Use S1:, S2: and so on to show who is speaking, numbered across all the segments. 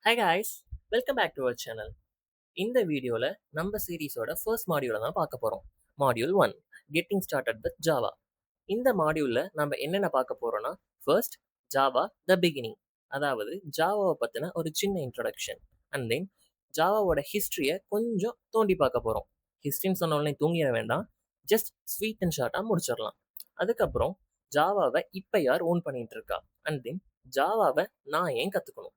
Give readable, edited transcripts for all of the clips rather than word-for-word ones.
S1: Hi guys, welcome back to our channel. இந்த வீடியோவில் நம்ம சீரீஸோட ஃபர்ஸ்ட் மாடியூலை தான் பார்க்க போகிறோம். Module 1, getting started with Java. இந்த மாடியூலில் நம்ம என்னென்ன பார்க்க போகிறோம்னா, ஃபர்ஸ்ட் ஜாவா த பிகினிங், அதாவது ஜாவாவை பற்றின ஒரு சின்ன இன்ட்ரடக்ஷன். அண்ட் தென் ஜாவாவோட ஹிஸ்ட்ரியை கொஞ்சம் தோண்டி பார்க்க போகிறோம். ஹிஸ்ட்ரின்னு சொன்ன உடனே தூங்கிட வேண்டாம், ஜஸ்ட் ஸ்வீட் அண்ட் ஷார்ட்டாக முடிச்சிடலாம். அதுக்கப்புறம் ஜாவாவை இப்போ யார் ஓன் பண்ணிட்டு இருக்கா, அண்ட் தென் ஜாவாவை நான் ஏன் கற்றுக்கணும்.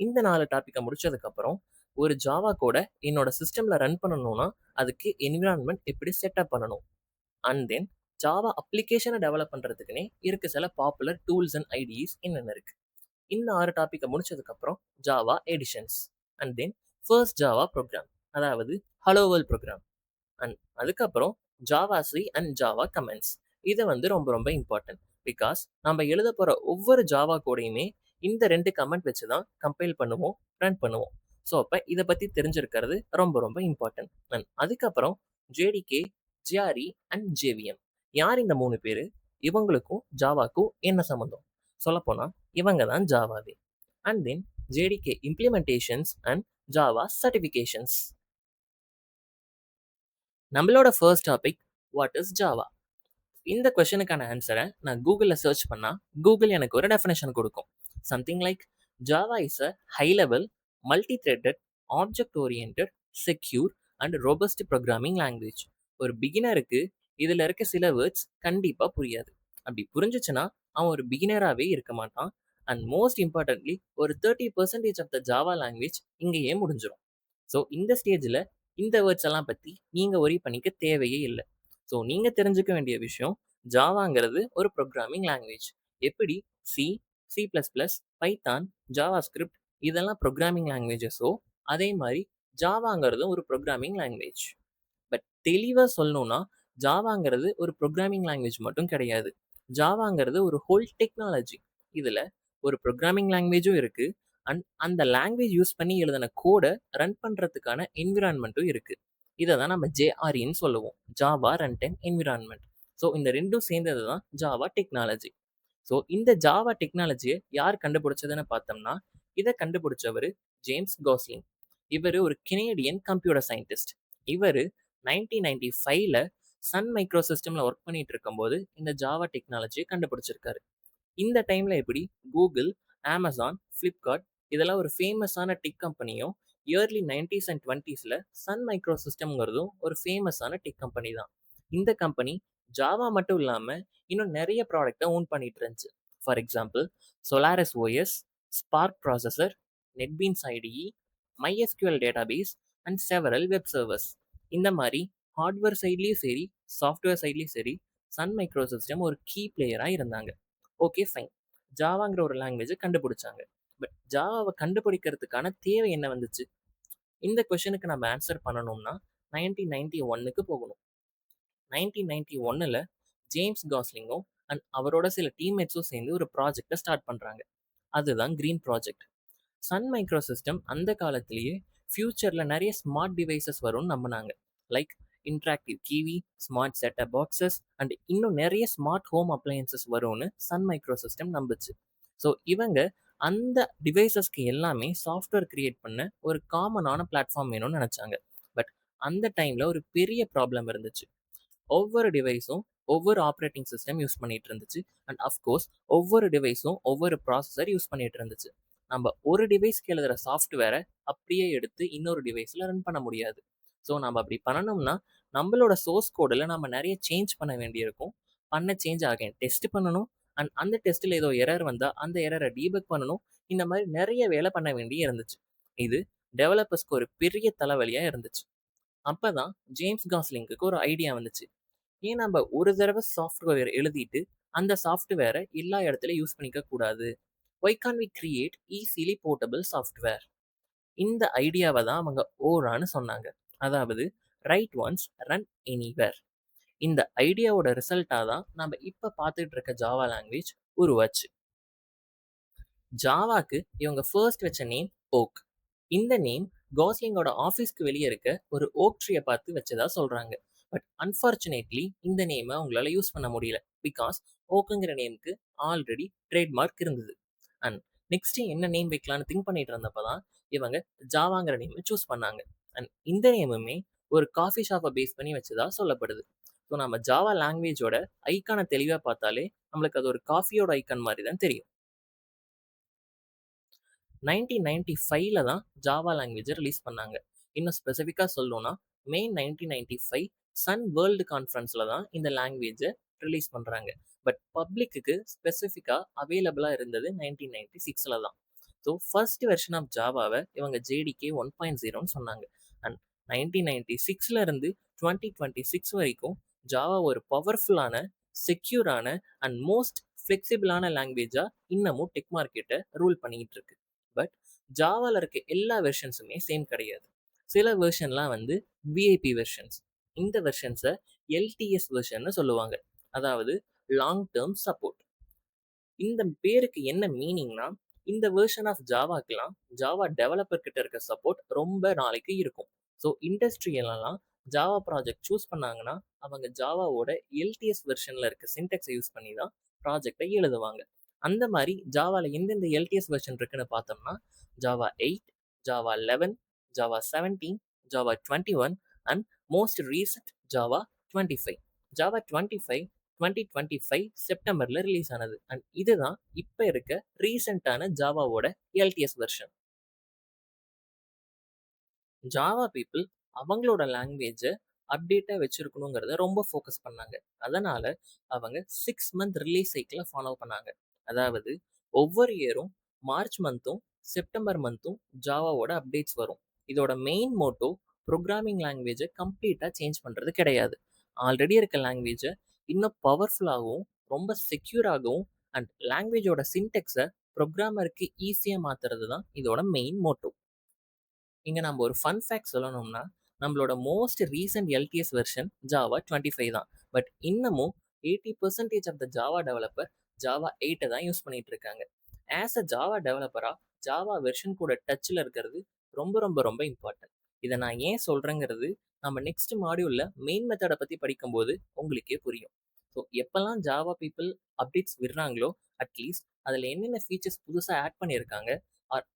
S1: இந்த 4 டாப்பிக்கை முடிச்சதுக்கப்புறம் ஒரு ஜாவா கோட என்னோட சிஸ்டமில் ரன் பண்ணணும்னா அதுக்கு என்விரான்மெண்ட் எப்படி செட்டப் பண்ணணும். அண்ட் தென் ஜாவா அப்ளிகேஷனை டெவலப் பண்ணுறதுக்குன்னே இருக்க சில பாப்புலர் டூல்ஸ் அண்ட் ஐடிஸ் என்னென்ன இருக்குது. இந்த 6 டாப்பிக்கை முடிச்சதுக்கப்புறம் Java editions, and then first Java program, அதாவது ஹலோ வேர்ல்ட் ப்ரோக்ராம். அண்ட் அதுக்கப்புறம் Java C and Java commands. இதை ரொம்ப ரொம்ப இம்பார்ட்டன்ட். பிகாஸ் நம்ம எழுத போகிற ஒவ்வொரு ஜாவா கோடையுமே இந்த 2 கமெண்ட் வச்சு தான் கம்பைல் பண்ணுவோம், ரன் பண்ணுவோம். ஸோ அப்போ இதை பற்றி தெரிஞ்சிருக்கிறது ரொம்ப ரொம்ப இம்பார்ட்டன்ட். அண்ட் அதுக்கப்புறம் ஜேடிகே, ஜிஆர்இ அண்ட் ஜேவிஎம். யார் இந்த 3 பேர், இவங்களுக்கும் ஜாவாக்கும் என்ன சம்மந்தம்? சொல்லப்போனால் இவங்க தான் ஜாவாவே. And then JDK implementations and Java certifications. நம்மளோட first topic, what is Java? இந்த கொஷனுக்கான ஆன்சரை நான் கூகுளில் சர்ச் பண்ணால் கூகுள் எனக்கு ஒரு டெஃபினேஷன் கொடுக்கும். Something like Java is a high level, multi threaded, object orient, secure and robust programming language. ஒரு பிகினருக்கு இதில் இருக்க சில வேர்ட்ஸ் கண்டிப்பாக புரியாது. அப்படி புரிஞ்சிச்சுன்னா அவன் ஒரு பிகினராகவே இருக்க மாட்டான். அண்ட் மோஸ்ட் இம்பார்ட்டன்ட்லி ஒரு 30% ஆஃப் த ஜாவா லாங்குவேஜ் இங்கேயே முடிஞ்சிடும். ஸோ இந்த ஸ்டேஜில் இந்த வேர்ட்ஸ் எல்லாம் பற்றி நீங்கள் ஒரி பண்ணிக்க தேவையே இல்லை. ஸோ நீங்கள் தெரிஞ்சுக்க வேண்டிய விஷயம், ஜாவாங்கிறது ஒரு ப்ரோக்ராமிங் லாங்குவேஜ். எப்படி C, C plus plus, Python, Java script இதெல்லாம் ப்ரோக்ராமிங் லாங்குவேஜஸோ அதே மாதிரி ஜாவாங்கிறதும் ஒரு ப்ரோக்ராமிங் லாங்குவேஜ். பட் தெளிவாக சொல்லணும்னா ஜாவாங்கிறது ஒரு ப்ரோக்ராமிங் லாங்குவேஜ் மட்டும் கிடையாது. ஜாவாங்கிறது ஒரு ஹோல் டெக்னாலஜி. இதில் ஒரு ப்ரோக்ராமிங் லாங்குவேஜும் இருக்குது, அண்ட் அந்த லாங்குவேஜ் யூஸ் பண்ணி எழுதின கோடை ரன் பண்ணுறதுக்கான என்விரான்மெண்ட்டும் இருக்குது. இதை தான் நம்ம ஜேஆர்இன்னு சொல்லுவோம், Java run time environment. So இந்த ரெண்டும் சேர்ந்தது தான் ஜாவா டெக்னாலஜி. ஸோ இந்த ஜாவா டெக்னாலஜியை யார் கண்டுபிடிச்சதுன்னு பார்த்தோம்னா, இதை கண்டுபிடிச்சவர் ஜேம்ஸ் காஸ்லிங். இவர் ஒரு கெனேடியன் கம்ப்யூட்டர் சயின்டிஸ்ட். இவர் 1995ல் சன் மைக்ரோ சிஸ்டமில் ஒர்க் பண்ணிட்டு இருக்கும்போது இந்த ஜாவா டெக்னாலஜியை கண்டுபிடிச்சிருக்காரு. இந்த டைமில் எப்படி கூகுள், அமேசான், ஃப்ளிப்கார்ட் இதெல்லாம் ஒரு ஃபேமஸான டெக் கம்பெனியும், இயர்லி 90s அண்ட் 20sல சன் மைக்ரோ சிஸ்டம்ங்கிறதும் ஒரு ஃபேமஸான டெக் கம்பெனி தான். இந்த கம்பெனி ஜாவா மட்டும் இல்லாமல் இன்னும் நிறைய ப்ராடக்டை ஓன் பண்ணிட்டு இருந்துச்சு. For example Solaris OS, spark processor, NetBeans ITE, MySQL database and several web servers. இந்த மாதிரி ஹார்ட்வேர் சைட்லேயும் சரி சாஃப்ட்வேர் சைட்லேயும் சரி சன் மைக்ரோ சிஸ்டம் ஒரு கீ பிளேயராக இருந்தாங்க. ஓகே ஃபைன், ஜாவாங்கிற ஒரு லாங்குவேஜை கண்டுபிடிச்சாங்க. பட் ஜாவாவை கண்டுபிடிக்கிறதுக்கான தேவை என்ன வந்துச்சு? இந்த கொஷனுக்கு நம்ம ஆன்சர் பண்ணணும்னா 1991க்கு போகணும். 1991ல் ஜேம்ஸ் காஸ்லிங்கும் அண்ட் அவரோட சில டீம்மேட்ஸும் சேர்ந்து ஒரு ப்ராஜெக்டை ஸ்டார்ட் பண்ணுறாங்க. அதுதான் green project. Sun micro system அந்த காலத்திலேயே ஃப்யூச்சரில் நிறைய ஸ்மார்ட் டிவைசஸ் வரும்னு நம்பினாங்க. Like interactive TV, smart set top boxes and இன்னும் நிறைய ஸ்மார்ட் ஹோம் அப்ளையன்சஸ் வரும்னு சன் மைக்ரோ சிஸ்டம் நம்புச்சு. ஸோ இவங்க அந்த டிவைசஸ்க்கு எல்லாமே சாஃப்ட்வேர் கிரியேட் பண்ண ஒரு காமனான பிளாட்ஃபார்ம் வேணும்னு நினச்சாங்க. பட் அந்த டைமில் ஒரு பெரிய ப்ராப்ளம் இருந்துச்சு. ஒவ்வொரு டிவைஸும் ஒவ்வொரு ஆப்ரேட்டிங் சிஸ்டம் யூஸ் பண்ணிட்டு இருந்துச்சு, அண்ட் அஃப்கோர்ஸ் ஒவ்வொரு டிவைஸும் ஒவ்வொரு ப்ராசஸர் யூஸ் பண்ணிட்டு இருந்துச்சு. நம்ம ஒரு டிவைஸ்க்கு எழுதுகிற சாஃப்ட்வேரை அப்படியே எடுத்து இன்னொரு டிவைஸில் ரன் பண்ண முடியாது. ஸோ நம்ம அப்படி பண்ணணும்னா நம்மளோட சோர்ஸ் கோடில் நம்ம நிறைய சேஞ்ச் பண்ண வேண்டியிருக்கும். பண்ண சேஞ்ச் ஆக டெஸ்ட் பண்ணணும், அண்ட் அந்த டெஸ்ட்டில் ஏதோ எரர் வந்தால் அந்த எரரை டீபக் பண்ணணும். இந்த மாதிரி நிறைய வேலை பண்ண வேண்டி இருந்துச்சு. இது டெவலப்பர்ஸ்க்கு ஒரு பெரிய தலைவலியாக இருந்துச்சு. அப்போ தான் ஜேம்ஸ் காஸ்லிங்க்கு ஒரு ஐடியா வந்துச்சு. ஏன் நம்ம ஒரு தடவை சாஃப்ட்வேர் எழுதிட்டு அந்த சாஃப்ட்வேரை எல்லா இடத்துல யூஸ் பண்ணிக்க கூடாது? Why can we create easily portable software? இந்த ஐடியாவை தான் அவங்க ஓரான்னு சொன்னாங்க, அதாவது ரைட் ஒன்ஸ் ரன் எனிவேர். இந்த ஐடியாவோட ரிசல்ட்டாக தான் நம்ம இப்போ பார்த்துட்டு இருக்க ஜாவா லாங்குவேஜ் உருவாச்சு. ஜாவாக்கு இவங்க ஃபர்ஸ்ட் வச்ச நேம் ஓக். இந்த நேம் காஸ்லிங்கோட ஆஃபீஸ்க்கு வெளியே இருக்க ஒரு ஓக் ட்ரீயை பார்த்து வச்சதா சொல்கிறாங்க. பட் அன்ஃபார்ச்சுனேட்லி இந்த நேமை அவங்களால யூஸ் பண்ண முடியல, பிகாஸ் ஓக்குங்கிற நேமுக்கு ஆல்ரெடி ட்ரேட்மார்க் இருந்தது. அண்ட் நெக்ஸ்ட் என்ன நேம் வைக்கலான்னு திங்க் பண்ணிட்டு இருந்தப்போ தான் இவங்க ஜாவாங்கிற நேமை சூஸ் பண்ணாங்க. அண்ட் இந்த நேமுமே ஒரு காஃபி ஷாப்பை பேஸ் பண்ணி வச்சதா சொல்லப்படுது. ஸோ நம்ம ஜாவா லாங்குவேஜோட ஐக்கானை தெளிவாக பார்த்தாலே நம்மளுக்கு அது ஒரு காஃபியோட ஐக்கான் மாதிரி தான் தெரியும். 1995ல தான் ஜாவா லாங்குவேஜை ரிலீஸ் பண்ணாங்க. இன்னும் ஸ்பெசிஃபிக்காக சொல்லணும்னா மே 1995 சன் வேர்ல்டு கான்ஃபரன்ஸில் தான் இந்த லாங்குவேஜை ரிலீஸ் பண்ணுறாங்க. பட் பப்ளிக்கு ஸ்பெசிஃபிக்காக அவைலபிளாக இருந்தது 1996ல் தான். ஸோ ஃபர்ஸ்ட் வெர்ஷன் ஆஃப் ஜாவாவை இவங்க ஜேடிகே 1.0ன்னு சொன்னாங்க. அண்ட் 1996ல இருந்து 2026 வரைக்கும் ஜாவா ஒரு பவர்ஃபுல்லான, செக்யூரான அண்ட் மோஸ்ட் ஃப்ளெக்சிபிளான லாங்குவேஜாக இன்னமும் டெக் மார்க்கெட்டை ரூல் பண்ணிக்கிட்டு இருக்கு. பட் ஜாவாவில் இருக்க எல்லா வெர்ஷன்ஸுமே சேம் கிடையாது. சில வெர்ஷன்லாம் வந்து விஐபி வெர்ஷன்ஸ். இந்த வெர்ஷன்ஸை எல்டிஎஸ் வெர்ஷன்னு சொல்லுவாங்க, அதாவது லாங் டேர்ம் சப்போர்ட். இந்த பேருக்கு என்ன மீனிங்னா, இந்த வெர்ஷன் ஆஃப் ஜாவாக்கெலாம் ஜாவா டெவலப்பர் கிட்ட இருக்க சப்போர்ட் ரொம்ப நாளைக்கு இருக்கும். ஸோ இண்டஸ்ட்ரியலெலாம் ஜாவா ப்ராஜெக்ட் சூஸ் பண்ணாங்கன்னா அவங்க ஜாவாவோட எல்டிஎஸ் வெர்ஷனில் இருக்க சின்டெக்ஸை யூஸ் பண்ணி தான் ப்ராஜெக்டை எழுதுவாங்க. அந்த மாதிரி ஜாவாவில் எந்தெந்த எல்டிஎஸ் வெர்ஷன் இருக்குன்னு பார்த்தோம்னா Java 8, Java 11, Java 17, Java 21 and most recent Java 25. Java 25 2025 செப்டம்பரில் ரிலீஸ் ஆனது. அண்ட் இதுதான் இப்போ இருக்க ரீசெண்டான ஜாவாவோட எல்டிஎஸ் வெர்ஷன். ஜாவா பீப்புள் அவங்களோட லாங்குவேஜை அப்டேட்டாக வச்சுருக்கணுங்கிறத ரொம்ப ஃபோக்கஸ் பண்ணாங்க. அதனால் அவங்க 6 மந்த் ரிலீஸ் சைக்கிளை ஃபாலோ பண்ணாங்க. அதாவது ஒவ்வொரு இயரும் மார்ச் மந்த்தும் செப்டம்பர் மந்த்தும் ஜாவாவோட அப்டேட்ஸ் வரும். இதோட மெயின் மோட்டோ ப்ரோக்ராமிங் லாங்குவேஜை கம்ப்ளீட்டாக சேஞ்ச் பண்ணுறது கிடையாது. ஆல்ரெடி இருக்க லாங்குவேஜை இன்னும் பவர்ஃபுல்லாகவும் ரொம்ப செக்யூராகவும் அண்ட் லாங்குவேஜோட சின்டெக்ஸை ப்ரோக்ராமருக்கு ஈஸியாக மாற்றுறது தான் இதோட மெயின் மோட்டோ. இங்கே நம்ம ஒரு ஃபன் ஃபேக்ட் சொல்லணும்னா நம்மளோட most recent LTS version Java 25 தான். பட் இன்னமும் 80% of the Java developer Java 8 தான் யூஸ் பண்ணிட்டு இருக்காங்க. ஆஸ் அ ஜாவா டெவலப்பராக ஜாவா வெர்ஷன் கூட டச்சில் இருக்கிறது ரொம்ப ரொம்ப ரொம்ப இம்பார்ட்டன்ட். இதை நான் ஏன் சொல்கிறேங்கிறது நம்ம நெக்ஸ்ட் மாடியூலில் மெயின் மெத்தடை பற்றி படிக்கும்போது உங்களுக்கே புரியும். ஸோ எப்போல்லாம் ஜாவா பீப்புள் அப்டேட்ஸ் விடுறாங்களோ அட்லீஸ்ட் அதில் என்னென்ன ஃபீச்சர்ஸ் புதுசாக ஆட் பண்ணியிருக்காங்க,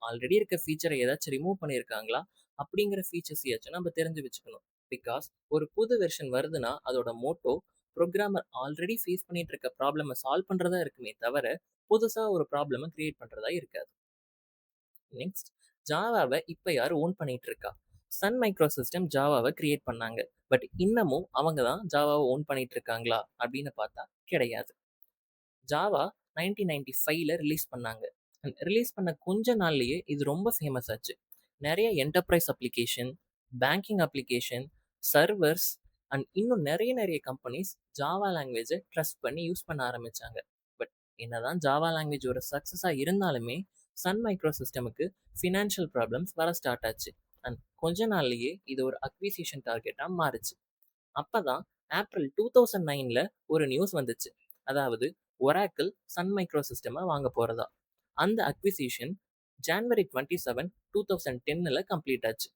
S1: ஆல்ரெடி இருக்க ஃபீச்சரை ஏதாச்சும் ரிமூவ் பண்ணியிருக்காங்களா அப்படிங்கிற ஃபீச்சர்ஸையாச்சும் நம்ம தெரிஞ்சு வச்சுக்கணும். பிகாஸ் ஒரு புது வெர்ஷன் வருதுன்னா அதோட மோட்டோ ப்ரோக்ராமர் ஆல்ரெடி ஃபேஸ் பண்ணிட்டு இருக்க ப்ராப்ளமை சால்வ் பண்ணுறதா இருக்குமே தவிர புதுசாக ஒரு ப்ராப்ளமை கிரியேட் பண்ணுறதா இருக்காது. நெக்ஸ்ட், ஜாவாவை இப்போ யார் ஓன் பண்ணிட்டு இருக்கா? சன் மைக்ரோ சிஸ்டம் ஜாவாவை கிரியேட் பண்ணாங்க. பட் இன்னமும் அவங்க தான் ஜாவாவை ஓன் பண்ணிட்டு இருக்காங்களா அப்படின்னு பார்த்தா கிடையாது. ஜாவா 1995ல ரிலீஸ் பண்ணாங்க. ரிலீஸ் பண்ண கொஞ்ச நாள்லயே இது ரொம்ப ஃபேமஸ் ஆச்சு. நிறைய enterprise application, banking application, servers and இன்னும் நிறைய நிறைய கம்பெனிஸ் ஜாவா லாங்குவேஜை ட்ரஸ்ட் பண்ணி யூஸ் பண்ண ஆரம்பிச்சாங்க. பட் என்னதான் ஜாவா லாங்குவேஜ் ஒரு சக்ஸஸாக இருந்தாலுமே சன் மைக்ரோ சிஸ்டமுக்கு ஃபினான்ஷியல் ப்ராப்ளம்ஸ் வர ஸ்டார்ட் ஆச்சு. அண்ட் கொஞ்ச நாள்லயே இது ஒரு அக்விசிஷன் டார்கெட்டாக மாறுச்சு. அப்போ தான் ஏப்ரல் 2009ல் ஒரு நியூஸ் வந்துச்சு. அதாவது ஒராக்கிள் சன் மைக்ரோ சிஸ்டமை வாங்க போகிறதா. அந்த அக்விசிஷன் ஜான்வரி 27, 2010ல் கம்ப்ளீட் ஆச்சு.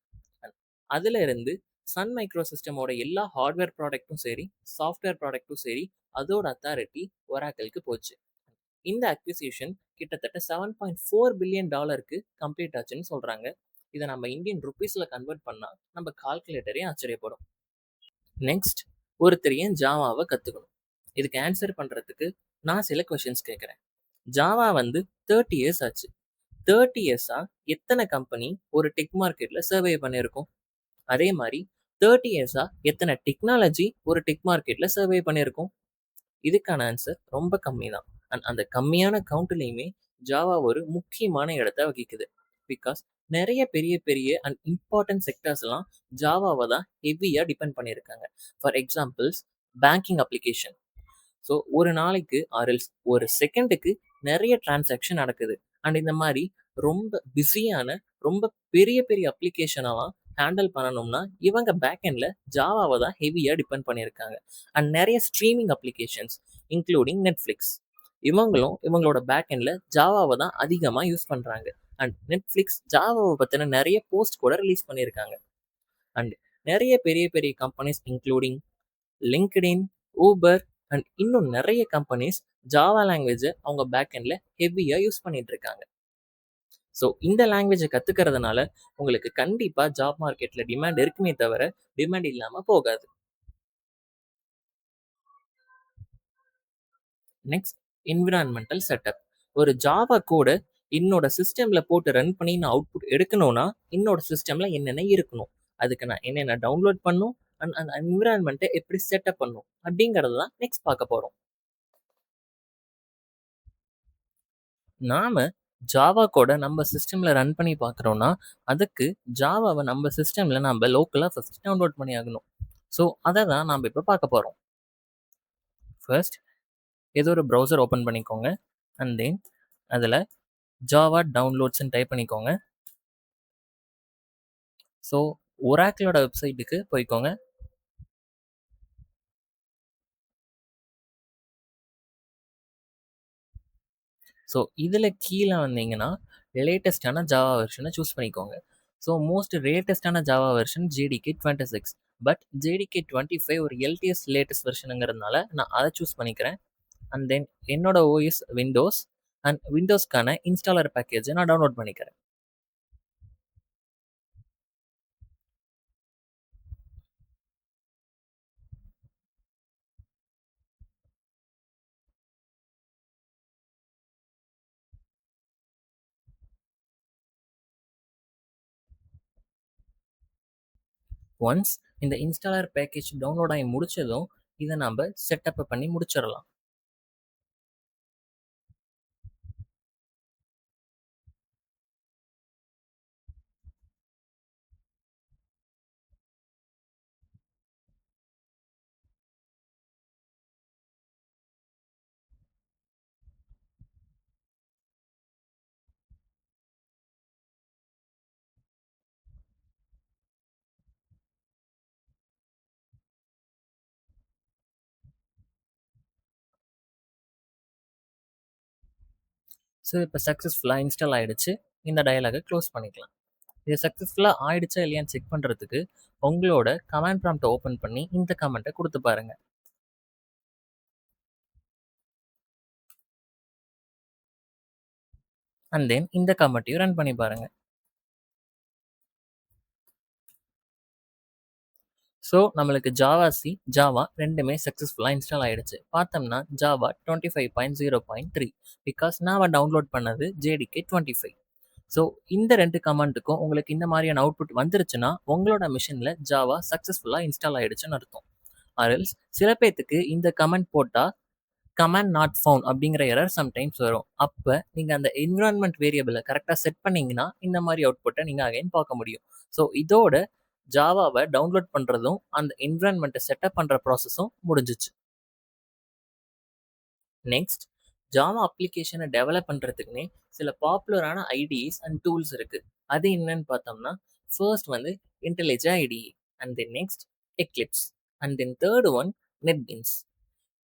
S1: அதில் இருந்து சன் மைக்ரோ சிஸ்டமோட எல்லா ஹார்ட்வேர் ப்ராடக்ட்டும் சரி, சாஃப்ட்வேர் ப்ராடக்ட்டும் சரி, அதோட அத்தாரிட்டி ஒராக்கிளுக்கு போச்சு. இந்த அக்விசிஷன் கிட்டத்தட்ட $7.4 பில்லியன் கம்ப்ளீட் ஆச்சுன்னு சொல்கிறாங்க. இதை நம்ம இந்தியன் ருப்பீஸில் கன்வெர்ட் பண்ணால் நம்ம கால்குலேட்டரே ஆச்சரியப்படும். நெக்ஸ்ட், ஒருத்தர் ஏன் ஜாவாவை கற்றுக்கணும்? இதுக்கு ஆன்சர் பண்ணுறதுக்கு நான் சில கொஷின்ஸ் கேட்குறேன். ஜாவா வந்து 30 இயர்ஸ் ஆச்சு. 30 இயர்ஸாக எத்தனை கம்பெனி ஒரு டெக் மார்க்கெட்டில் சர்வே பண்ணியிருக்கோம்? அதே மாதிரி 30 இயர்ஸாக எத்தனை டெக்னாலஜி ஒரு டெக் மார்க்கெட்டில் சர்வே பண்ணியிருக்கோம்? இதுக்கான ஆன்சர் ரொம்ப கம்மி தான். அண்ட் அந்த கம்மியான கவுண்ட்லேயுமே ஜாவா ஒரு முக்கியமான இடத்த வகிக்குது. பிகாஸ் நிறைய பெரிய பெரிய அண்ட் இம்பார்ட்டன்ட் செக்டர்ஸ்லாம் ஜாவாவை தான் ஹெவியாக டிபெண்ட் பண்ணியிருக்காங்க. For examples, banking application. So ஒரு நாளைக்கு ஆர்எல்ஸ் ஒரு செகண்டுக்கு நிறைய டிரான்சாக்ஷன் நடக்குது. அண்ட் இந்த மாதிரி ரொம்ப பிஸியான ரொம்ப பெரிய பெரிய அப்ளிகேஷனெல்லாம் ஹேண்டில் பண்ணணும்னா இவங்க பேக்எண்டில் ஜாவாவை தான் ஹெவியாக டிபெண்ட் பண்ணியிருக்காங்க. அண்ட் நிறைய ஸ்ட்ரீமிங் அப்ளிகேஷன்ஸ் இன்க்ளூடிங் நெட்ஃப்ளிக்ஸ், இவங்களும் இவங்களோட பேக்எண்டில் ஜாவாவை தான் அதிகமாக யூஸ் பண்ணுறாங்க. அண்ட் நெட்ஃப்ளிக்ஸ் ஜாவாவை பற்றின நிறைய போஸ்ட் கூட ரிலீஸ் பண்ணியிருக்காங்க. அண்ட் நிறைய பெரிய பெரிய companies including LinkedIn, Uber and இன்னும் நிறைய கம்பெனிஸ் ஜாவா லாங்குவேஜை அவங்க பேக்எண்டில் ஹெவியாக யூஸ் பண்ணிட்டு இருக்காங்க. ஸோ இந்த லாங்குவேஜை கத்துக்கிறதுனால உங்களுக்கு கண்டிப்பா ஜாப் மார்க்கெட்ல டிமாண்ட் இருக்குமே தவிர, டிமாண்ட் இல்லாம போகாது. Next environmental setup. ஒரு ஜாவா கோட என்னோட சிஸ்டம்ல போட்டு ரன் பண்ணி நான் அவுட்புட் எடுக்கணும்னா, என்னோட சிஸ்டம்ல என்னென்ன இருக்கணும்? அதுக்கு நான் என்னென்ன டவுன்லோட் பண்ணணும்? அண்ட் அந்த என்விரான்மென்ட்ட எப்படி செட்டப் பண்ணணும்? அப்படிங்கிறது தான் நெக்ஸ்ட் பார்க்க போறோம். நாம ஜாவா கோட நம்ம சிஸ்டம்ல ரன் பண்ணி பார்க்குறோம்னா, அதுக்கு ஜாவாவ நம்ம சிஸ்டம்ல நம்ப லோக்கலா ஃபர்ஸ்ட் டவுன்லோட் பண்ணி ஆகணும். ஸோ அத தான் நாம இப்ப பார்க்க போறோம். ஃபர்ஸ்ட் ஏதோ ஒரு ப்ரௌசர் ஓப்பன் பண்ணிக்கோங்க. அண்ட் தென் அதுல ஜாவா டவுன்லோட்ஸ்ன்னு டைப் பண்ணிக்கோங்க. ஸோ ஒராக்கிளோட வெப்சைட்டுக்கு போய்க்கோங்க. ஸோ இதில கீழ வந்தீங்கன்னா, லேட்டஸ்ட்டான ஜாவா வெர்ஷன சூஸ் பண்ணிக்கோங்க. ஸோ மோஸ்ட் லேட்டஸ்ட்டான Java version JDK 26. But JDK 25 ஒரு எல்டிஎஸ் லேட்டஸ்ட் வெர்ஷனுங்கிறதுனால நான் அத சூஸ் பண்ணிக்கிறேன். அண்ட் தென் என்னோட ஓஎஸ் விண்டோஸ் அண்ட் விண்டோஸ்க்கான இன்ஸ்டாலர் பேக்கேஜ நான் டவுன்லோட் பண்ணிக்கிறேன். ஒன்ஸ் இந்த இன்ஸ்டாலர் பேக்கேஜ் டவுன்லோட் ஆகி முடிச்சதும், இத நம்ப செட்டப் பண்ணி முடிச்சிடலாம். ஸோ இப்போ சக்ஸஸ்ஃபுல்லா இன்ஸ்டால் ஆயிடுச்சு. இந்த டயலாக க்ளோஸ் பண்ணிக்கலாம். இது சக்ஸஸ்ஃபுல்லா ஆயிடுச்சா இல்லையான்னு செக் பண்றதுக்கு, உங்களோட கமாண்ட் ப்ராம்ப்ட்ட ஓப்பன் பண்ணி இந்த கமெண்ட்ட குடுத்து பாருங்க. அண்ட் தென் இந்த கமெண்ட்டையும் ரன் பண்ணி பாருங்க. ஸோ நம்மளுக்கு ஜாவா சி, ஜாவா 2மே சக்ஸஸ்ஃபுல்லா இன்ஸ்டால் ஆயிடுச்சு. பார்த்தோம்னா ஜாவா 25.0.3 பிகாஸ் நாம டவுன்லோட் பண்ணது JDK 25. ஸோ இந்த 2 கமாண்டுக்கும் உங்களுக்கு இந்த மாதிரியான அவுட்புட் வந்துருச்சுன்னா, உங்களோட மிஷின்ல ஜாவா சக்ஸஸ்ஃபுல்லா இன்ஸ்டால் ஆயிடுச்சுன்னு அர்த்தம். ஆர் எல்ஸ் சில பேத்துக்கு இந்த கமெண்ட் போட்டா கமாண்ட் நாட் ஃபவுண்ட் அப்படிங்கிற எரர் சம்டைம்ஸ் வரும். அப்ப நீங்க அந்த என்விரான்மென்ட் வேரியபிள கரெக்ட்டா செட் பண்ணீங்கன்னா, இந்த மாரி அவுட்புட்ட நீங்க அகைன் பார்க்க முடியும். ஸோ இதோட ஜாவாவ டவுன்லோட் பண்றதும், அந்த என்விரான்மென்ட்ட செட்டப் பண்ற ப்ராசஸும் முடிஞ்சுச்சு. நெக்ஸ்ட் ஜாவா அப்ளிகேஷன டெவலப் பண்றதுக்குன்னே சில பாப்புலரான ஐடிஸ் அண்ட் டூல்ஸ் இருக்கு. அது என்னன்னு பார்த்தோம்னா, ஃபர்ஸ்ட் வந்து IntelliJ IDE and then next Eclipse and then third one NetBeans.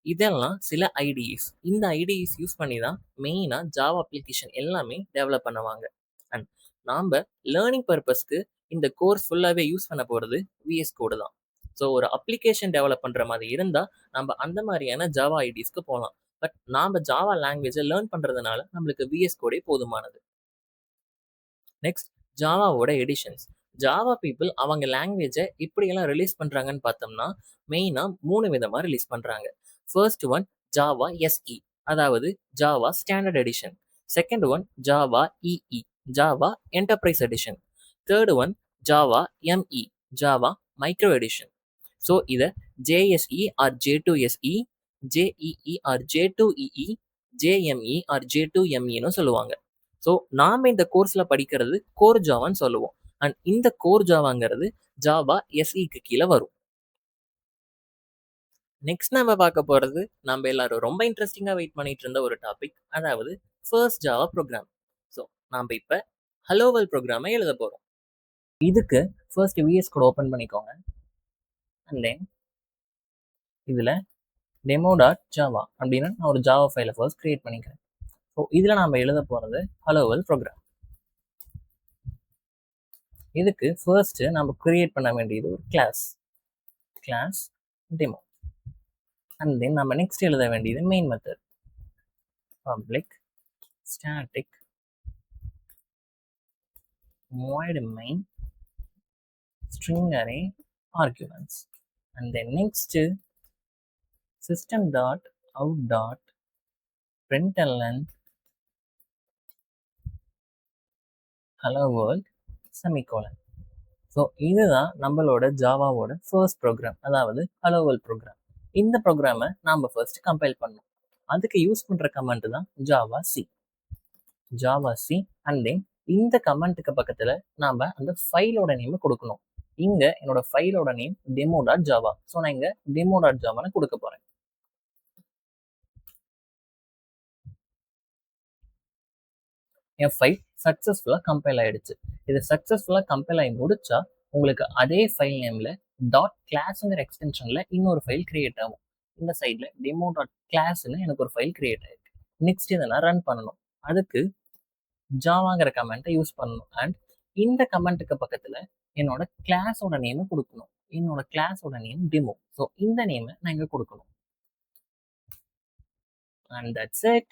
S1: இதெல்லாம் சில ஐடிஸ். இந்த ஐடிஸ் யூஸ் பண்ணி தான் மெயினா ஜாவா அப்ளிகேஷன் எல்லாமே டெவலப் பண்ணுவாங்க. அண்ட் நாம லேர்னிங் பர்பஸ்க்கு இந்த கோர்ஸ் ஃபுல்லாவே யூஸ் பண்ண போறது VS கோடு தான். ஸோ ஒரு அப்ளிகேஷன் டெவலப் பண்ற மாதிரி இருந்தா, நம்ம அந்த மாதிரியான ஜாவா ஐடிஸ்க்கு போலாம். பட் நாம ஜாவா லாங்குவேஜ லேர்ன் பண்றதுனால நம்மளுக்கு VS கோடே போதுமானது. நெக்ஸ்ட் ஜாவாவோட எடிஷன்ஸ். ஜாவா பீப்பிள் அவங்க லாங்குவேஜ எப்படியெல்லாம் ரிலீஸ் பண்றாங்கன்னு பார்த்தோம்னா, மெயினா 3 விதமா ரிலீஸ் பண்றாங்க. ஃபர்ஸ்ட் ஒன் ஜாவா SE, அதாவது Java standard edition. Second one Java EE, Java enterprise edition. Third one Java ME, Java micro edition. So இத JSE or J2SE, JEE or J2EE, JME or J2MEன்னு சொல்லுவாங்க. So நாம இந்த கோர்ஸ்ல படிக்கிறது core ஜாவான்னு சொல்லுவோம். And இந்த core ஜாவாங்கிறது Java SEக்கு கீழே வரும். நெக்ஸ்ட் நம்ம பார்க்க போறது நம்ம எல்லாரும் ரொம்ப இன்ட்ரெஸ்டிங்கா வெயிட் பண்ணிட்டு இருந்த ஒரு டாபிக், அதாவது ஃபர்ஸ்ட் ஜாவா ப்ரோக்ராம். ஸோ நாம இப்ப ஹலோ வேர்ல்ட் ப்ரோக்ராமை எழுத போறோம். இதுக்கு ஃபர்ஸ்ட் VS கோட் ஓப்பன் பண்ணிக்கோங்க. அண்ட் தென் இதுல demo.java அப்படின்னு நான் ஒரு ஜாவா ஃபைலை ஃபர்ஸ்ட் கிரியேட் பண்ணிக்கிறேன். ஸோ இதில் நம்ம எழுத போகிறது ஹலோ வேர்ல்ட் ப்ரோக்ராம். இதுக்கு ஃபர்ஸ்ட் நம்ம கிரியேட் பண்ண வேண்டியது ஒரு கிளாஸ் டெமோ. அண்ட் தென் நம்ம நெக்ஸ்ட் எழுத வேண்டியது main method public static void main string array arguments. And then next system dot out dot println hello world semicolon. So இதுதான் நம்மளோட ஜாவாவோட ஃபர்ஸ்ட் ப்ரோக்ராம், அதாவது ஹலோ வேர்ல்ட் ப்ரோக்ராம். இந்த ப்ரோக்ராமை நாம் first compile பண்ணோம். அதுக்கு யூஸ் பண்ணுற கமெண்ட் தான் Java C. Java C and then இந்த கமெண்ட்டுக்கு பக்கத்தில் நாம் அந்த ஃபைலோட நேமை கொடுக்கணும். இங்கே என்னோட ஃபைலோட name demo dot Java. So நான் இங்கே டெமோ டாட் ஜாவான்னு கொடுக்க போகிறேன். என் ஃபைல் சக்ஸஸ்ஃபுல்லாக கம்பைல் ஆகிடுச்சு. இது சக்ஸஸ்ஃபுல்லாக கம்பைல் ஆகி முடிச்சா உங்களுக்கு அதே ஃபைல் நேமில் டாட் கிளாஸுங்கிற எக்ஸ்டென்ஷனில் இன்னொரு ஃபைல் கிரியேட் ஆகும். இந்த சைடில் டெமோ டாட் கிளாஸ்ன்னு எனக்கு ஒரு ஃபைல் கிரியேட் ஆகிருக்கு. நெக்ஸ்ட் இதை நான் ரன் பண்ணணும். அதுக்கு ஜாவாங்கிற கமெண்ட்டை யூஸ் பண்ணணும். அண்ட் இந்த கமெண்ட்டுக்கு பக்கத்தில் என்னோட கிளாஸோட நேமை கொடுக்கணும். என்னோட கிளாஸோட நேம் டெமோ. ஸோ இந்த நேமை நான் இங்கே கொடுக்கணும். And that's it.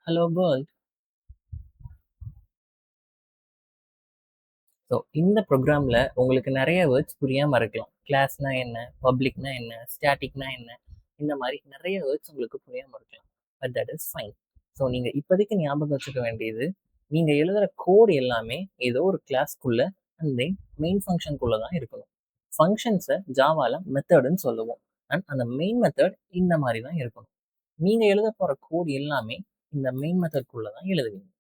S1: Hello world. So இந்த ப்ரோக்ராமில் உங்களுக்கு நிறைய வேர்ட்ஸ் புரியாமல் இருக்கலாம். கிளாஸ்னா என்ன, பப்ளிக்னா என்ன, ஸ்டாட்டிக்னா என்ன, இந்த மாதிரி நிறைய வேர்ட்ஸ் உங்களுக்கு புரியாமல் இருக்கலாம். But that is fine. So நீங்கள் இப்போதைக்கு ஞாபகம் வச்சுக்க வேண்டியது, நீங்கள் எழுதுகிற கோடு எல்லாமே ஏதோ ஒரு கிளாஸ்க்குள்ளே அண்ட் தென் மெயின் ஃபங்க்ஷனுக்குள்ளே தான் இருக்கணும். ஃபங்க்ஷன்ஸை ஜாவாவில் மெத்தடுன்னு சொல்லுவோம். அண்ட் அந்த மெயின் மெத்தட் இந்த மாதிரி தான் இருக்கணும். நீங்கள் எழுத போகிற கோடு எல்லாமே இந்த மெயின் மெத்தட்குள்ளே தான் எழுதுவீங்க.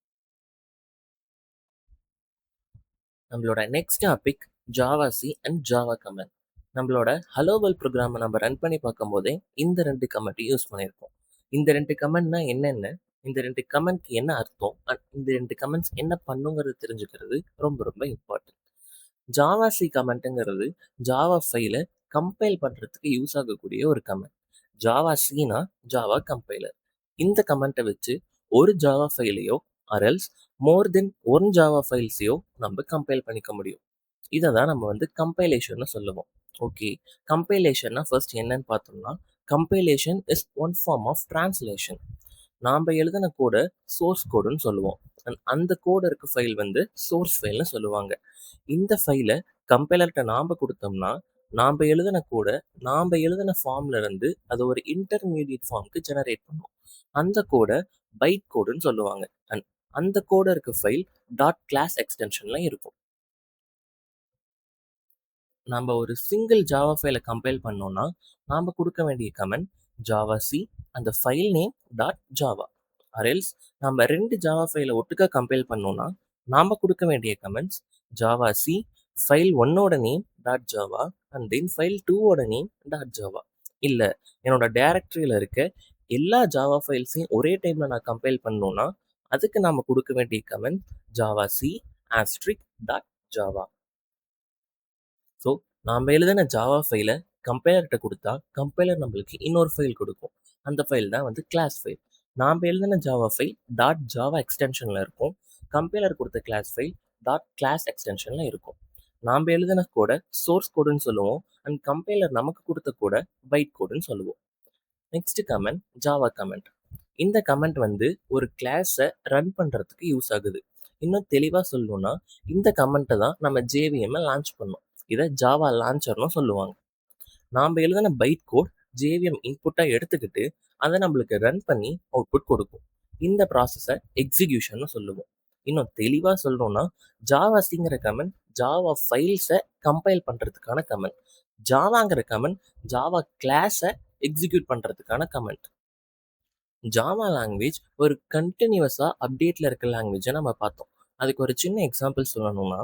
S1: நம்மளோட next topic Java C and Java comment. நம்மளோட ஹலோ வேர்ல்ட் ப்ரோக்ராமை நம்ம ரன் பண்ணி பார்க்கும் போதே இந்த 2 கமெண்ட் யூஸ் பண்ணியிருக்கோம். இந்த 2 கமெண்ட்னா என்னென்ன, இந்த 2 கமெண்ட்க்கு என்ன அர்த்தம், அண்ட் இந்த 2 கமெண்ட்ஸ் என்ன பண்ணுங்கிறது தெரிஞ்சுக்கிறது ரொம்ப ரொம்ப இம்பார்ட்டன்ட். ஜாவா சி கமெண்ட்டுங்கிறது ஜாவா ஃபைலை கம்பைல் பண்ணுறதுக்கு யூஸ் ஆகக்கூடிய ஒரு கமெண்ட். ஜாவா சினா ஜாவா கம்பைலர். இந்த கமெண்ட்டை வச்சு ஒரு ஜாவா ஃபைலையோ or else more than one Java ஃபைல்ஸையோ நம்ம கம்பைல் பண்ணிக்க முடியும். இதை தான் நம்ம கம்பைலேஷன்னு சொல்லுவோம். ஓகே, கம்பைலேஷன்னா ஃபர்ஸ்ட் என்னன்னு பார்த்தோம்னா, compilation is one form of translation. நாம் எழுதின கோடை சோர்ஸ் கோடுன்னு சொல்லுவோம். அந்த கோடு இருக்க ஃபைல் சோர்ஸ் ஃபைல்னு சொல்லுவாங்க. இந்த ஃபைலை கம்பைலர்கிட்ட நாம் கொடுத்தோம்னா, நாம் எழுதின கோடை நாம் எழுதின ஃபார்ம்ல இருந்து அது ஒரு இன்டர்மீடியட் ஃபார்முக்கு ஜெனரேட் பண்ணும். அந்த கோடை பைட் கோடுன்னு சொல்லுவாங்க. அண்ட் அந்த கோடு இருக்க ஃபைல் டாட் கிளாஸ் எக்ஸ்டென்ஷன்ல இருக்கும். நம்ம ஒரு சிங்கிள் ஜாவா ஃபைலை கம்பைல் பண்ணோம்னா நாம் கொடுக்க வேண்டிய கமெண்ட் ஜாவா சி அந்த ஃபைல் நேம் டாட் ஜாவா. அரேல்ஸ் நம்ம 2 ஜாவா ஃபைலை ஒட்டுக்கா கம்பைல் பண்ணோம்னா நாம் கொடுக்க வேண்டிய கமெண்ட்ஸ் ஜாவா சி ஃபைல் 1ஓட name dot Java and then file 2ஓட நேம் டாட் ஜாவா. இல்லை, என்னோட டைரக்டரியில் இருக்க எல்லா ஜாவா ஃபைல்ஸையும் ஒரே டைமில் நான் கம்பைல் பண்ணோன்னா அதுக்கு நாம் கொடுக்க வேண்டிய comment Java C ஆஸ்ட்ரிக் dot Java. So நாம் எழுதின ஜாவா ஃபைலை கம்பைலர்கிட்ட கொடுத்தா கம்பைலர் நம்மளுக்கு இன்னொரு ஃபைல் கொடுக்கும். அந்த ஃபைல் தான் கிளாஸ் ஃபைல். நாம் எழுதின ஜாவா ஃபைல் டாட் ஜாவா எக்ஸ்டென்ஷனில் இருக்கும். கம்பைலர் கொடுத்த கிளாஸ் ஃபைல் டாட் கிளாஸ் எக்ஸ்டென்ஷனில் இருக்கும். நாம் எழுதின கோடை சோர்ஸ் கோடுன்னு சொல்லுவோம். அண்ட் கம்பைலர் நமக்கு கொடுத்த கோடை பைட் கோடுன்னு சொல்லுவோம். Next comment Java comment. இந்த கமெண்ட் ஒரு கிளாஸை ரன் பண்ணுறதுக்கு யூஸ் ஆகுது. இன்னும் தெளிவாக சொல்லணும்னா இந்த கமெண்ட்டை தான் நம்ம ஜேவிஎம்மை லான்ச் பண்ணோம். இதை ஜாவா லான்ச்சர்னு சொல்லுவாங்க. நாம் எழுதின பைட் கோட் ஜேவிஎம் இன்புட்டாக எடுத்துக்கிட்டு அதை நம்மளுக்கு ரன் பண்ணி அவுட்புட் கொடுக்கும். இந்த ப்ராசஸை எக்ஸிக்யூஷன்னு சொல்லுவோம். இன்னும் தெளிவாக சொல்லணும்னா ஜாவா சிங்கிற கமெண்ட் ஜாவா ஃபைல்ஸை கம்பைல் பண்ணுறதுக்கான கமெண்ட். ஜாவாங்கிற கமெண்ட் ஜாவா கிளாஸை எக்ஸிக்யூட் பண்ணுறதுக்கான கமெண்ட். ஜாவா லாங்குவேஜ் ஒரு கண்டினியூஸாக அப்டேட்டில் இருக்க லாங்குவேஜை நம்ம பார்த்தோம். அதுக்கு ஒரு சின்ன எக்ஸாம்பிள் சொல்லணும்னா,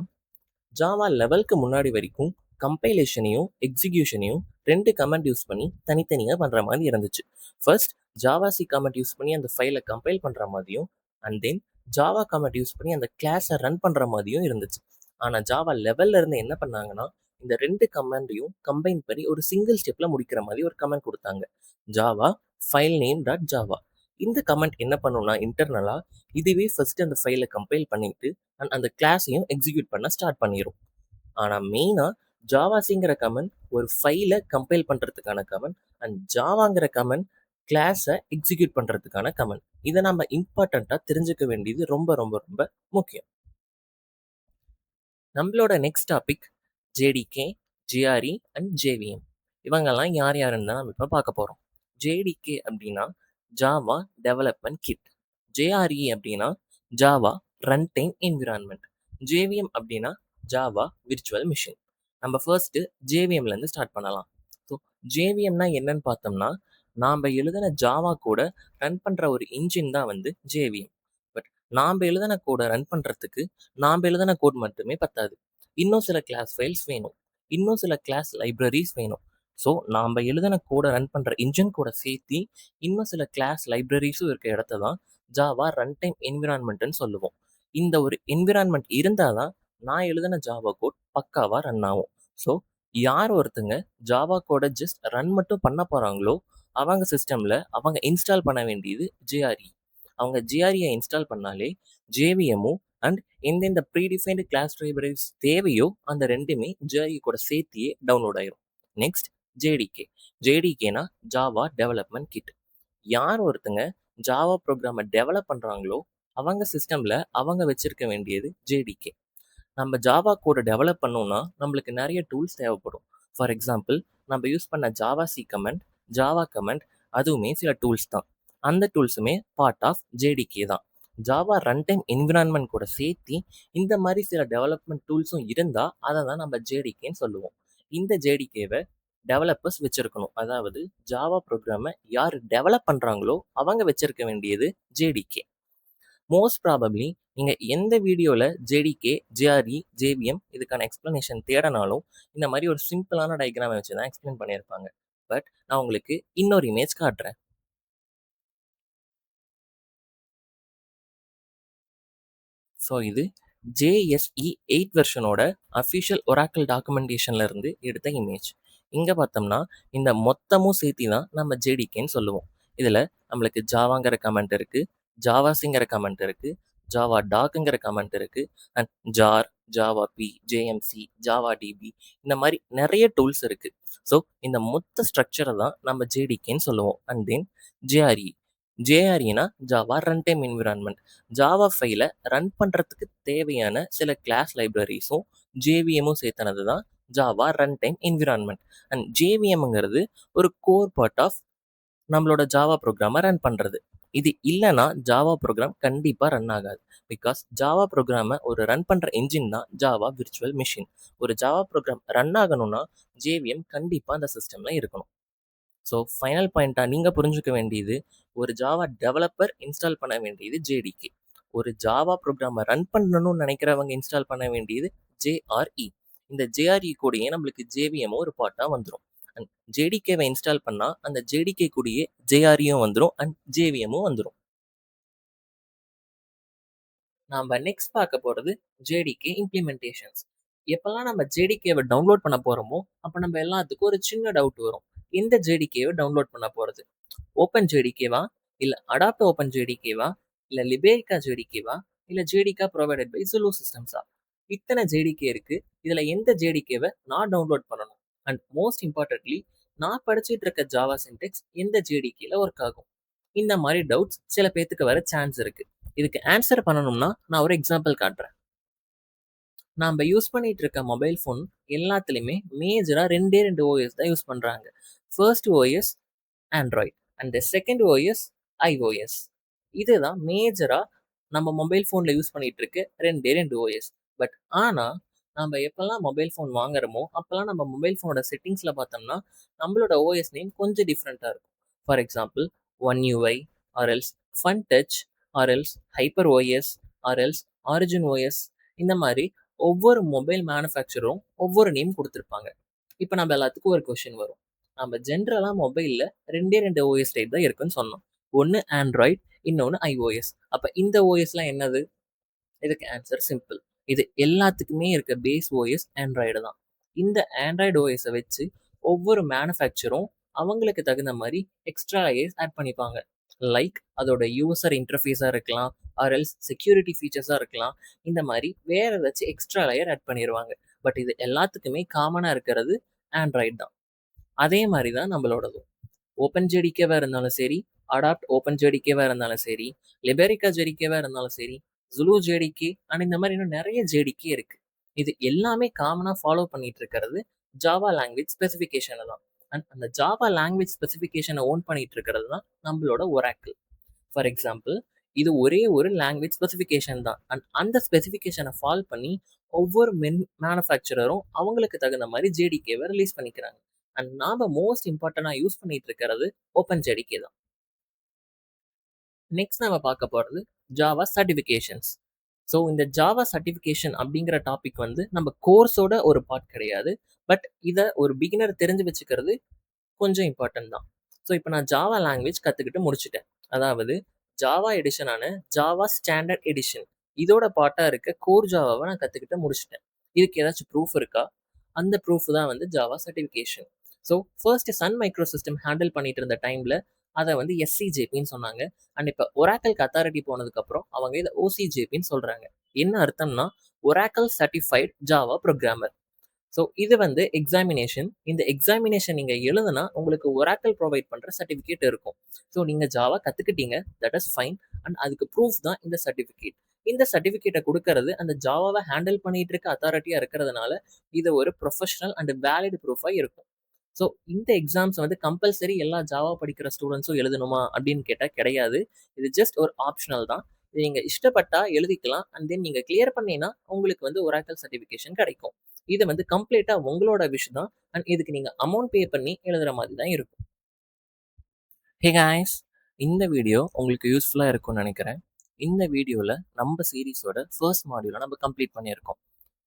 S1: ஜாவா லெவலுக்கு முன்னாடி வரைக்கும் கம்பைலேஷனையும் எக்ஸிக்யூஷனையும் 2 கமெண்ட் யூஸ் பண்ணி தனித்தனியாக பண்ணுற மாதிரி இருந்துச்சு. First Java C comment use பண்ணி அந்த ஃபைலை கம்பைல் பண்ணுற மாதிரியும் and then Java comment use பண்ணி அந்த கிளாஸை ரன் பண்ணுற மாதிரியும் இருந்துச்சு. ஆனால் ஜாவா லெவலில் இருந்து என்ன பண்ணாங்கன்னா, இந்த 2 கமெண்டையும் கம்பைன் பண்ணி ஒரு சிங்கிள் ஸ்டெப்பில் முடிக்கிற மாதிரி ஒரு கமெண்ட் கொடுத்தாங்க, Java file name dot Java. இந்த கமெண்ட் என்ன பண்ணுன்னா இன்டர்னலாக இதுவே ஃபர்ஸ்ட் அந்த ஃபைலை கம்பைல் பண்ணிட்டு அண்ட் அந்த கிளாஸையும் எக்ஸிக்யூட் பண்ண ஸ்டார்ட் பண்ணிடும். ஆனால் மெயினாக ஜாவாசிங்கிற கமெண்ட் ஒரு ஃபைலை கம்பைல் பண்ணுறதுக்கான கமெண்ட் அண்ட் ஜாவாங்கிற கமெண்ட் கிளாஸை எக்ஸிக்யூட் பண்ணுறதுக்கான கமெண்ட். இதை நம்ம இம்பார்ட்டண்ட்டாக தெரிஞ்சுக்க வேண்டியது ரொம்ப ரொம்ப ரொம்ப முக்கியம். நம்மளோட next topic JDK, GRE and JVM. இவங்கெல்லாம் யார் யாருன்னு தான் நம்ம இப்போ பார்க்க போகிறோம். ஜேடிகே அப்படின்னா ஜாவா டெவலப்மெண்ட் கிட். ஜேஆர்இ அப்படின்னா Java run time environment. JVM அப்படின்னா ஜாவா விர்ச்சுவல் மிஷின். நம்ம ஃபர்ஸ்ட்டு ஜேவிஎம்லேருந்து ஸ்டார்ட் பண்ணலாம். ஸோ ஜேவிஎம்னா என்னன்னு பார்த்தோம்னா, நாம் எழுதின ஜாவா கூட ரன் பண்ணுற ஒரு இன்ஜின் தான் வந்து ஜேவிஎம். பட் நாம் எழுதின கோடை ரன் பண்ணுறதுக்கு நாம் எழுதின கோட் மட்டுமே பத்தாது. இன்னும் சில கிளாஸ் ஃபைல்ஸ் வேணும், இன்னும் சில கிளாஸ் லைப்ரரிஸ் வேணும். ஸோ நாம் எழுதின கோடை ரன் பண்ணுற இன்ஜின் கூட சேர்த்து இன்னும் சில கிளாஸ் லைப்ரரிஸும் இருக்க இடத்த தான் ஜாவா ரன் டைம் என்விரான்மெண்ட்டுன்னு சொல்லுவோம். இந்த ஒரு என்விரான்மெண்ட் இருந்தால் தான் நான் எழுதின ஜாவா கோட் பக்காவாக ரன் ஆகும். ஸோ யார் ஒருத்தங்க ஜாவா கோடை ஜஸ்ட் ரன் மட்டும் பண்ண போகிறாங்களோ அவங்க சிஸ்டமில் அவங்க இன்ஸ்டால் பண்ண வேண்டியது ஜேஆர்இ. அவங்க ஜிஆர்இயை இன்ஸ்டால் பண்ணாலே ஜேவிஎம்மும் அண்ட் எந்தெந்த ப்ரீடிஃபைன்டு கிளாஸ் லைப்ரரிஸ் தேவையோ அந்த ரெண்டுமே ஜிஆர்இ கூட சேர்த்தியே டவுன்லோட் ஆயிரும். Next JDK. ஜேடிகேனா ஜாவா டெவலப்மெண்ட் கிட். யார் ஒருத்தங்க ஜாவா ப்ரோக்ராமை டெவலப் பண்ணுறாங்களோ அவங்க சிஸ்டமில் அவங்க வச்சிருக்க வேண்டியது ஜேடிகே. நம்ம ஜாவா கோடை டெவலப் பண்ணோம்னா நம்மளுக்கு நிறைய டூல்ஸ் தேவைப்படும். ஃபார் எக்ஸாம்பிள், நம்ம யூஸ் பண்ண Java C comment, Java comment, அதுவுமே சில டூல்ஸ் தான். அந்த டூல்ஸுமே பார்ட் ஆஃப் ஜேடிகே தான். ஜாவா ரன் டைம் என்விரான்மெண்ட் கூட சேர்த்து இந்த மாதிரி சில டெவலப்மெண்ட் டூல்ஸும் இருந்தால் அதை தான் நம்ம ஜேடிகேன்னு சொல்லுவோம். இந்த ஜேடிகேவை டெவலப்பர்ஸ் வச்சிருக்கணும். அதாவது ஜாவா ப்ரோக்ராமை யார் டெவலப் பண்ணுறாங்களோ அவங்க வச்சிருக்க வேண்டியது ஜேடிகே. மோஸ்ட் ப்ராபப்ளி நீங்கள் எந்த வீடியோவில் ஜேடிகே, ஜிஆர்இ, ஜேவிஎம் இதுக்கான எக்ஸ்ப்ளனேஷன் தேடனாலும் இந்த மாதிரி ஒரு சிம்பிளான டயக்ராமை வச்சு தான் எக்ஸ்பிளைன் பண்ணியிருப்பாங்க. பட் நான் உங்களுக்கு இன்னொரு இமேஜ் காட்டுறேன். ஸோ இது JSE 8 வெர்ஷனோட அஃபிஷியல் ஒராக்கிள் டாக்குமெண்டேஷன்ல இருந்து எடுத்த இமேஜ். இங்கே பார்த்தோம்னா இந்த மொத்தமும் சேர்த்தி தான் நம்ம ஜேடிகேன்னு சொல்லுவோம். இதில் நம்மளுக்கு ஜாவாங்கிற கமெண்ட் இருக்குது, ஜாவாசிங்கிற கமெண்ட் இருக்குது, ஜாவா டாக்குங்கிற கமெண்ட் இருக்குது, and jar, javap, JMC, Java DB, இந்த மாதிரி நிறைய டூல்ஸ் இருக்குது. ஸோ இந்த மொத்த ஸ்ட்ரக்சரை தான் நம்ம ஜேடிகேன்னு சொல்லுவோம். And then JRE. ஜேஆர்இனா Java run time environment. Java ஃபைலை ரன் பண்ணுறதுக்கு தேவையான சில கிளாஸ் லைப்ரரிஸும் ஜேவிஎம்மும் சேர்த்தனது தான் Java run time environment. And ஜேவிஎம்ங்கிறது ஒரு கோர் பார்ட் ஆஃப் நம்மளோட ஜாவா ப்ரோக்ராமை ரன் பண்ணுறது. இது இல்லைன்னா ஜாவா ப்ரோக்ராம் கண்டிப்பாக ரன் ஆகாது. பிகாஸ் ஜாவா ப்ரோக்ராமை ஒரு ரன் பண்ணுற என்ஜின் தான் ஜாவா விர்ச்சுவல் மிஷின். ஒரு ஜாவா ப்ரோக்ராம் ரன் ஆகணும்னா ஜேவிஎம் கண்டிப்பாக அந்த சிஸ்டமில் இருக்கணும். ஸோ ஃபைனல் பாயிண்ட்டாக நீங்கள் புரிஞ்சுக்க வேண்டியது, ஒரு ஜாவா டெவலப்பர் இன்ஸ்டால் பண்ண வேண்டியது ஜேடிகே. ஒரு ஜாவா ப்ரோக்ராமை ரன் பண்ணணும்னு நினைக்கிறவங்க இன்ஸ்டால் பண்ண வேண்டியது ஜேஆர்இ. இந்த ஜேஆர்இ கூடயே நம்மளுக்கு ஜேவிஎம் ஒரு பார்ட்டாக வந்துடும். அண்ட் ஜேடிகேவை இன்ஸ்டால் பண்ணால் அந்த ஜேடிகே கூடயே ஜேஆர்இயும் வந்துடும் அண்ட் ஜேவிஎம்மும் வந்துடும். நாம் நெக்ஸ்ட் பார்க்க போகிறது ஜேடிகே இம்ப்ளிமெண்டேஷன்ஸ். எப்போல்லாம் நம்ம ஜேடிகேவை டவுன்லோட் பண்ண போகிறோமோ அப்போ நம்ம எல்லாத்துக்கும் ஒரு சின்ன டவுட் வரும். எந்த ஜேடிகேவை டவுன்லோட் பண்ண போகிறது? ஓப்பன் ஜேடிகேவா, இல்லை அடாப்ட் ஓப்பன் ஜேடிகேவா, இல்லை லிபேரிக்கா ஜேடிகேவா, இல்லை ஜேடிகா ப்ரொவைடட் பை ஜுலோ சிஸ்டம்ஸா? இத்தனை ஜேடிகே இருக்குது. இதில் எந்த ஜேடிகேவை நான் டவுன்லோட் பண்ணணும்? அண்ட் மோஸ்ட் இம்பார்ட்டன்ட்லி, நான் படிச்சுட்டு இருக்க ஜாவா சின்டெக்ஸ் எந்த ஜேடிகேல ஒர்க் ஆகும்? இந்த மாதிரி டவுட்ஸ் சில பேர்த்துக்கு வர சான்ஸ் இருக்குது. இதுக்கு ஆன்சர் பண்ணணும்னா நான் ஒரு எக்ஸாம்பிள் காட்டுறேன். நாம் யூஸ் பண்ணிட்டு இருக்க மொபைல் ஃபோன் எல்லாத்துலேயுமே மேஜராக ரெண்டு ஓஎஸ் தான் யூஸ் பண்ணுறாங்க. First OS Android and second OS iOS. இதுதான் மேஜராக நம்ம மொபைல் ஃபோனில் யூஸ் பண்ணிட்டு இருக்க ரெண்டு ஓஎஸ். பட் ஆனால் நம்ம எப்போல்லாம் மொபைல் ஃபோன் வாங்குறோமோ அப்போல்லாம் நம்ம மொபைல் ஃபோனோட செட்டிங்ஸில் பார்த்தோம்னா நம்மளோட ஓஎஸ் நேம் கொஞ்சம் டிஃப்ரெண்ட்டாக இருக்கும். For example, one UI, or else fun touch, or else hyper OS, or else origin OS. இந்த மாதிரி ஒவ்வொரு மொபைல் மேனுஃபேக்சரும் ஒவ்வொரு நேம் கொடுத்துருப்பாங்க. இப்போ நம்ம எல்லாத்துக்கும் ஒரு கொஷின் வரும். நம்ம ஜென்ரலாக மொபைலில் ரெண்டு ஓஎஸ் டைப் தான் இருக்குன்னு சொன்னோம். ஒன்று ஆண்ட்ராய்ட், இன்னொன்று iOS. அப்போ இந்த ஓஎஸ்லாம் என்னது? இதுக்கு ஆன்சர் சிம்பிள். இது எல்லாத்துக்குமே இருக்க பேஸ் ஓஎஸ் ஆண்ட்ராய்டு தான். இந்த ஆண்ட்ராய்டு ஓஎஸை வச்சு ஒவ்வொரு மேனுஃபேக்சரும் அவங்களுக்கு தகுந்த மாதிரி எக்ஸ்ட்ரா லேயர்ஸ் ஆட் பண்ணிப்பாங்க. லைக் அதோட யூசர் இன்டர்ஃபேஸாக இருக்கலாம், ஆர்எல்ஸ் செக்யூரிட்டி ஃபீச்சர்ஸாக இருக்கலாம். இந்த மாதிரி வேற ஏதாச்சும் எக்ஸ்ட்ரா லேயர் ஆட் பண்ணிடுவாங்க. பட் இது எல்லாத்துக்குமே காமனாக இருக்கிறது ஆண்ட்ராய்டு தான். அதே மாதிரி தான் நம்மளோடதும். ஓப்பன் ஜேடிகேவாக இருந்தாலும் சரி, அடாப்ட் ஓப்பன் ஜேடிகேவாக இருந்தாலும் சரி, லிபெரிக்கா ஜேடிகேவாக இருந்தாலும் சரி, ஜுலோ ஜேடிகே அண்ட் இந்த மாதிரி இன்னும் நிறைய ஜேடிகே இருக்குது. இது எல்லாமே காமனாக ஃபாலோ பண்ணிட்டு இருக்கிறது ஜாவா லாங்குவேஜ் ஸ்பெசிஃபிகேஷனை தான். அண்ட் அந்த ஜாவா லாங்குவேஜ் ஸ்பெசிஃபிகேஷனை ஓன் பண்ணிட்டு இருக்கிறது தான் நம்மளோட ஒராக்கிள். ஃபார் எக்ஸாம்பிள், இது ஒரே ஒரு லாங்குவேஜ் ஸ்பெசிஃபிகேஷன் தான். அண்ட் அந்த ஸ்பெசிஃபிகேஷனை ஃபாலோ பண்ணி ஒவ்வொரு மேனுஃபேக்சரரும் அவங்களுக்கு தகுந்த மாதிரி ஜேடிகேவை ரிலீஸ் பண்ணிக்கிறாங்க. அண்ட் நாம மோஸ்ட் இம்பார்ட்டண்டாக யூஸ் பண்ணிட்டு இருக்கிறது ஓப்பன் ஜேடிகே தான். நெக்ஸ்ட் நம்ம பார்க்க போகிறது ஜாவா சர்டிஃபிகேஷன்ஸ். ஸோ இந்த ஜாவா சர்டிஃபிகேஷன் அப்படிங்கிற டாபிக் வந்து நம்ம கோர்ஸோட ஒரு பார்ட் கிடையாது. பட் இதை ஒரு பிகினர் தெரிஞ்சு வச்சுக்கிறது கொஞ்சம் இம்பார்ட்டன்ட் தான். ஸோ இப்போ நான் ஜாவா லாங்குவேஜ் கற்றுக்கிட்டு முடிச்சிட்டேன். அதாவது ஜாவா எடிஷனான ஜாவா ஸ்டாண்டர்ட் எடிஷன் இதோட பார்ட்டாக இருக்க கோர் ஜாவாவை நான் கற்றுக்கிட்டு முடிச்சிட்டேன். இதுக்கு ஏதாச்சும் ப்ரூஃப் இருக்கா? அந்த ப்ரூஃப் தான் வந்து Java certification. So first Sun micro system handle பண்ணிட்டு இருந்த டைமில் அதை வந்து எஸ்சிஜேபின்னு சொன்னாங்க. அண்ட் இப்போ ஒராக்கல்க்கு அத்தாரிட்டி போனதுக்கப்புறம் அவங்க இதை ஓசிஜேபின்னு சொல்கிறாங்க. என்ன அர்த்தம்னா Oracle certified Java programmer. So இது வந்து எக்ஸாமினேஷன். இந்த எக்ஸாமினேஷன் நீங்கள் எழுதுனா உங்களுக்கு ஒராக்கல் ப்ரொவைட் பண்ணுற சர்டிஃபிகேட் இருக்கும். ஸோ நீங்கள் ஜாவா கற்றுக்கிட்டீங்க, தட் இஸ் ஃபைன். அண்ட் அதுக்கு ப்ரூஃப் தான் இந்த சர்டிஃபிகேட். இந்த சர்டிஃபிகேட்டை கொடுக்கறது அந்த ஜாவாவை ஹேண்டில் பண்ணிட்டு இருக்க அத்தாரிட்டியாக இருக்கிறதுனால இது ஒரு ப்ரொஃபஷனல் அண்ட் வேலிட் ப்ரூஃபாக இருக்கும். ஸோ இந்த எக்ஸாம்ஸ் வந்து கம்பல்சரி எல்லா ஜாவா படிக்கிற ஸ்டூடெண்ட்ஸும் எழுதணுமா அப்படின்னு கேட்டால் கிடையாது. இது ஜஸ்ட் ஒரு ஆப்ஷனல் தான். இது நீங்கள் இஷ்டப்பட்டா எழுதிக்கலாம். அண்ட் தென் நீங்கள் கிளியர் பண்ணீங்கன்னா உங்களுக்கு வந்து ஒராக்கல் சர்டிஃபிகேஷன் கிடைக்கும். இது வந்து கம்ப்ளீட்டாக உங்களோட விஷ் தான். அண்ட் இதுக்கு நீங்கள் அமௌண்ட் பே பண்ணி எழுதுகிற மாதிரி தான் இருக்கும். ஹே காய்ஸ், இந்த வீடியோ உங்களுக்கு யூஸ்ஃபுல்லாக இருக்கும்னு நினைக்கிறேன். இந்த வீடியோவில் நம்ம சீரீஸோட ஃபர்ஸ்ட் மாடியூலை நம்ம கம்ப்ளீட் பண்ணியிருக்கோம்.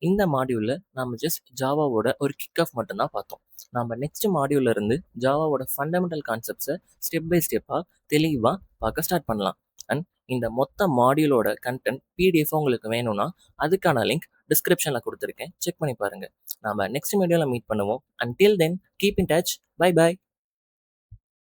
S1: இந்த மாடியூலில் நம்ம ஜஸ்ட் ஜாவாவோட ஒரு கிக் ஆஃப் மட்டும்தான் பார்த்தோம். நம்ம நெக்ஸ்ட் மாடியூல்ல இருந்து ஜாவாவோட ஃபண்டமெண்டல் கான்செப்ட்ஸை ஸ்டெப் பை ஸ்டெப்பாக தெளிவாக பார்க்க ஸ்டார்ட் பண்ணலாம். அண்ட் இந்த மொத்த மாடியூலோட கண்டென்ட் பிடிஎஃப் உங்களுக்கு வேணும்னா அதுக்கான லிங்க் டிஸ்கிரிப்ஷனில் கொடுத்துருக்கேன், செக் பண்ணி பாருங்கள். நம்ம நெக்ஸ்ட் வீடியோவில் மீட் பண்ணுவோம். Until then keep in touch. Bye by.